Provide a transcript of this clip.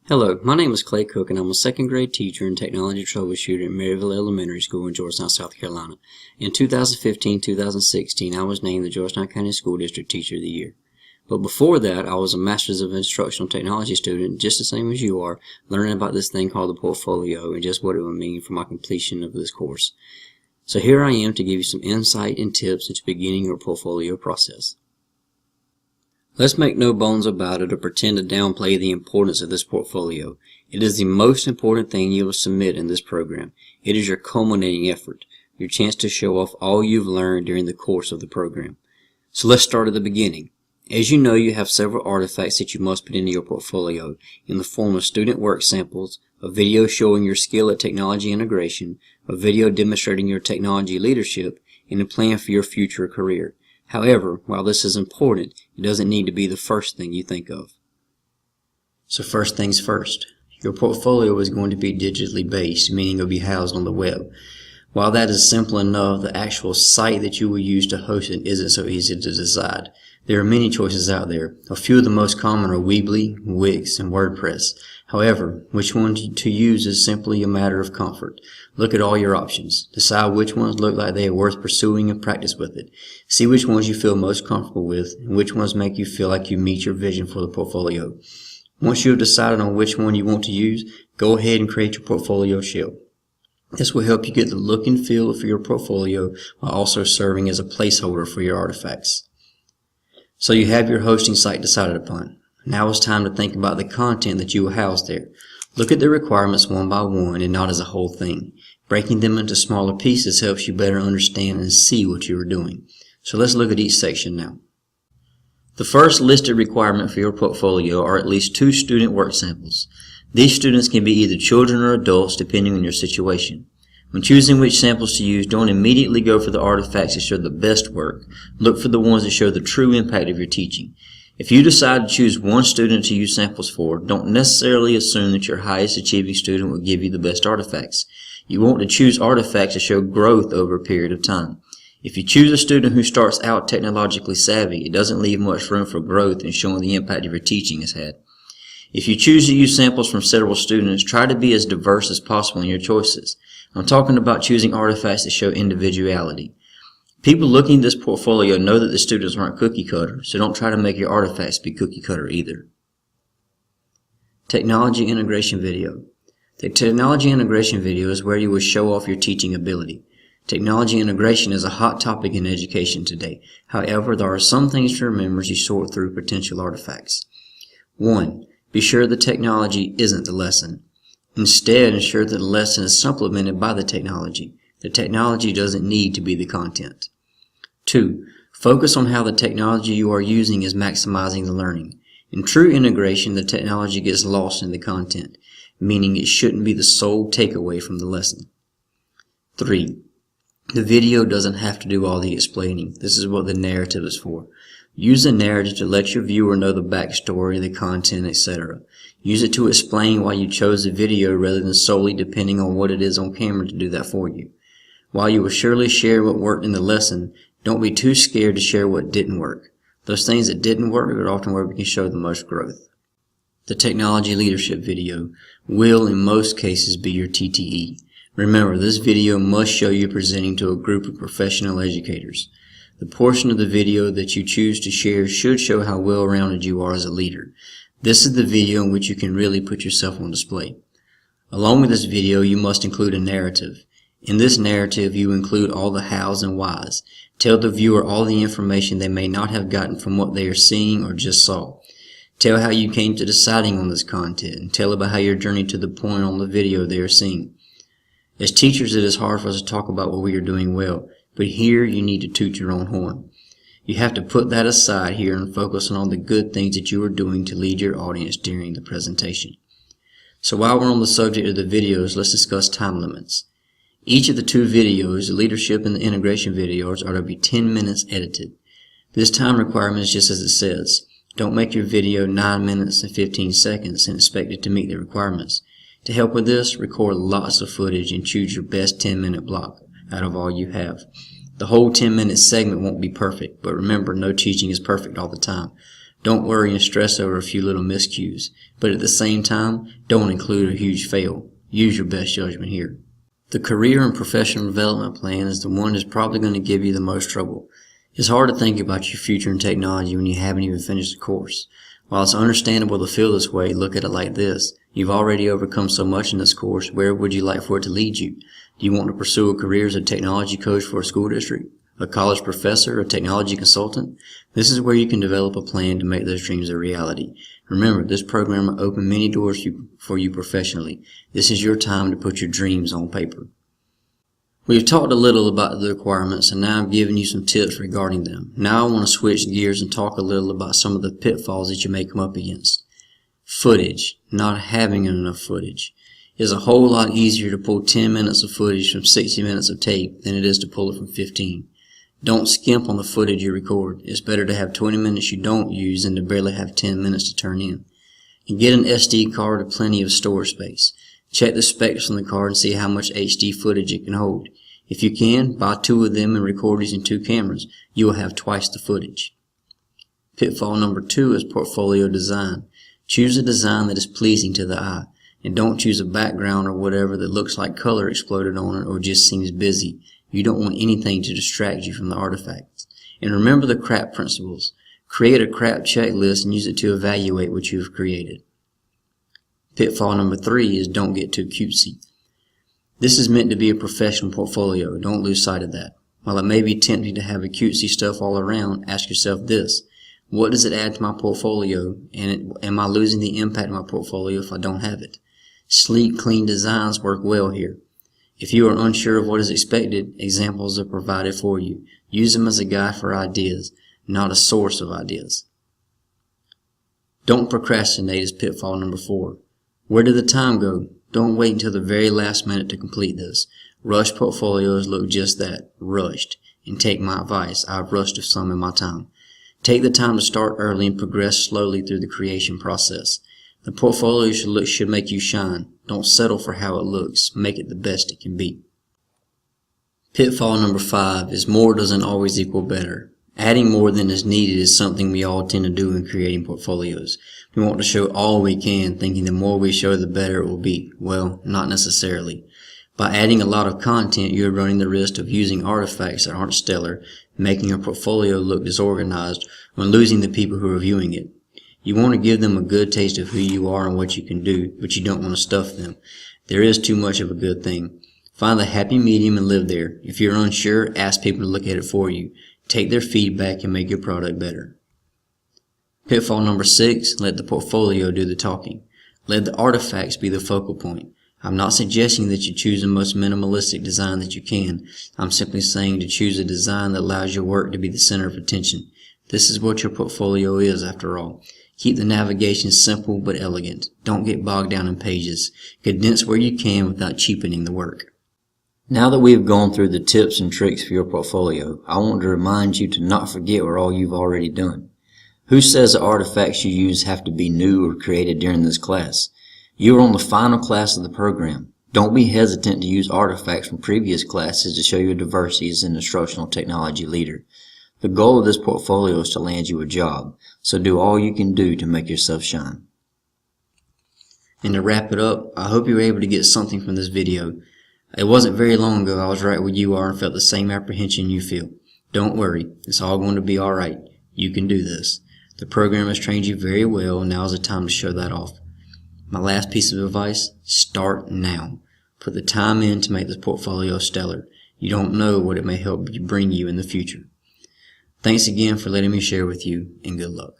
Hello, my name is Clay Cook and I'm a second grade teacher and technology troubleshooter at Maryville Elementary School in Georgetown, South Carolina. In 2015-2016, I was named the Georgetown County School District Teacher of the Year. But before that, I was a Master's of Instructional Technology student, just the same as you are, learning about this thing called the portfolio and just what it would mean for my completion of this course. So here I am to give you some insight and tips into beginning your portfolio process. Let's make no bones about it or pretend to downplay the importance of this portfolio. It is the most important thing you will submit in this program. It is your culminating effort, your chance to show off all you've learned during the course of the program. So let's start at the beginning. As you know, you have several artifacts that you must put into your portfolio in the form of student work samples, a video showing your skill at technology integration, a video demonstrating your technology leadership, and a plan for your future career. However, while this is important, it doesn't need to be the first thing you think of. So first things first, your portfolio is going to be digitally based, meaning it will be housed on the web. While that is simple enough, the actual site that you will use to host it isn't so easy to decide. There are many choices out there. A few of the most common are Weebly, Wix, and WordPress. However, which one to use is simply a matter of comfort. Look at all your options. Decide which ones look like they are worth pursuing and practice with it. See which ones you feel most comfortable with and which ones make you feel like you meet your vision for the portfolio. Once you have decided on which one you want to use, go ahead and create your portfolio shell. This will help you get the look and feel for your portfolio while also serving as a placeholder for your artifacts. So you have your hosting site decided upon. Now it's time to think about the content that you will house there. Look at the requirements one by one and not as a whole thing. Breaking them into smaller pieces helps you better understand and see what you are doing. So let's look at each section now. The first listed requirement for your portfolio are at least 2 student work samples. These students can be either children or adults depending on your situation. When choosing which samples to use, don't immediately go for the artifacts that show the best work. Look for the ones that show the true impact of your teaching. If you decide to choose one student to use samples for, don't necessarily assume that your highest achieving student will give you the best artifacts. You want to choose artifacts that show growth over a period of time. If you choose a student who starts out technologically savvy, it doesn't leave much room for growth in showing the impact your teaching has had. If you choose to use samples from several students, try to be as diverse as possible in your choices. I'm talking about choosing artifacts that show individuality. People looking at this portfolio know that the students aren't cookie cutter, so don't try to make your artifacts be cookie cutter either. Technology integration video. The technology integration video is where you will show off your teaching ability. Technology integration is a hot topic in education today. However, there are some things to remember as you sort through potential artifacts. 1. Be sure the technology isn't the lesson. Instead, ensure that the lesson is supplemented by the technology. The technology doesn't need to be the content. 2. Focus on how the technology you are using is maximizing the learning. In true integration, the technology gets lost in the content, meaning it shouldn't be the sole takeaway from the lesson. 3. The video doesn't have to do all the explaining. This is what the narrative is for. Use the narrative to let your viewer know the backstory, the content, etc. Use it to explain why you chose the video rather than solely depending on what it is on camera to do that for you. While you will surely share what worked in the lesson, don't be too scared to share what didn't work. Those things that didn't work are often where we can show the most growth. The technology leadership video will in most cases be your TTE. Remember, this video must show you presenting to a group of professional educators. The portion of the video that you choose to share should show how well-rounded you are as a leader. This is the video in which you can really put yourself on display. Along with this video, you must include a narrative. In this narrative, you include all the hows and whys. Tell the viewer all the information they may not have gotten from what they are seeing or just saw. Tell how you came to deciding on this content, and tell about how your journey to the point on the video they are seeing. As teachers, it is hard for us to talk about what we are doing well, but here you need to toot your own horn. You have to put that aside here and focus on all the good things that you are doing to lead your audience during the presentation. So while we're on the subject of the videos, let's discuss time limits. Each of the 2 videos, the leadership and the integration videos, are to be 10 minutes edited. This time requirement is just as it says. Don't make your video 9 minutes and 15 seconds and expect it to meet the requirements. To help with this, record lots of footage and choose your best 10-minute block out of all you have. The whole 10-minute segment won't be perfect, but remember, no teaching is perfect all the time. Don't worry and stress over a few little miscues, but at the same time, don't include a huge fail. Use your best judgment here. The career and professional development plan is the one that's probably going to give you the most trouble. It's hard to think about your future in technology when you haven't even finished the course. While it's understandable to feel this way, look at it like this. You've already overcome so much in this course. Where would you like for it to lead you? Do you want to pursue a career as a technology coach for a school district? A college professor? A technology consultant? This is where you can develop a plan to make those dreams a reality. Remember, this program will open many doors for you professionally. This is your time to put your dreams on paper. We've talked a little about the requirements, and now I'm giving you some tips regarding them. Now I want to switch gears and talk a little about some of the pitfalls that you may come up against. Footage. Not having enough footage. It's a whole lot easier to pull 10 minutes of footage from 60 minutes of tape than it is to pull it from 15. Don't skimp on the footage you record. It's better to have 20 minutes you don't use than to barely have 10 minutes to turn in. And get an SD card with plenty of storage space. Check the specs on the card and see how much HD footage it can hold. If you can, buy 2 of them and record using 2 cameras. You will have twice the footage. Pitfall number 2 is portfolio design. Choose a design that is pleasing to the eye. And don't choose a background or whatever that looks like color exploded on it or just seems busy. You don't want anything to distract you from the artifacts. And remember the CRAP principles. Create a CRAP checklist and use it to evaluate what you have created. Pitfall number 3 is don't get too cutesy. This is meant to be a professional portfolio. Don't lose sight of that. While it may be tempting to have a cutesy stuff all around, ask yourself this. What does it add to my portfolio, and am I losing the impact of my portfolio if I don't have it? Sleek, clean designs work well here. If you are unsure of what is expected, examples are provided for you. Use them as a guide for ideas, not a source of ideas. Don't procrastinate is pitfall number 4. Where did the time go? Don't wait until the very last minute to complete this. Rushed portfolios look just that, rushed. And take my advice, I've rushed some in my time. Take the time to start early and progress slowly through the creation process. The portfolio should make you shine. Don't settle for how it looks. Make it the best it can be. Pitfall number 5 is more doesn't always equal better. Adding more than is needed is something we all tend to do in creating portfolios. We want to show all we can, thinking the more we show, the better it will be. Well, not necessarily. By adding a lot of content, you are running the risk of using artifacts that aren't stellar, making your portfolio look disorganized, or losing the people who are viewing it. You want to give them a good taste of who you are and what you can do, but you don't want to stuff them. There is too much of a good thing. Find the happy medium and live there. If you're unsure, ask people to look at it for you. Take their feedback and make your product better. Pitfall number 6, let the portfolio do the talking. Let the artifacts be the focal point. I'm not suggesting that you choose the most minimalistic design that you can. I'm simply saying to choose a design that allows your work to be the center of attention. This is what your portfolio is, after all. Keep the navigation simple but elegant. Don't get bogged down in pages. Condense where you can without cheapening the work. Now that we've gone through the tips and tricks for your portfolio, I want to remind you to not forget what all you've already done. Who says the artifacts you use have to be new or created during this class? You are on the final class of the program. Don't be hesitant to use artifacts from previous classes to show your diversity as an instructional technology leader. The goal of this portfolio is to land you a job, so do all you can do to make yourself shine. And to wrap it up, I hope you were able to get something from this video. It wasn't very long ago I was right where you are and felt the same apprehension you feel. Don't worry, it's all going to be alright. You can do this. The program has trained you very well, and now is the time to show that off. My last piece of advice, start now. Put the time in to make this portfolio stellar. You don't know what it may help bring you in the future. Thanks again for letting me share with you, and good luck.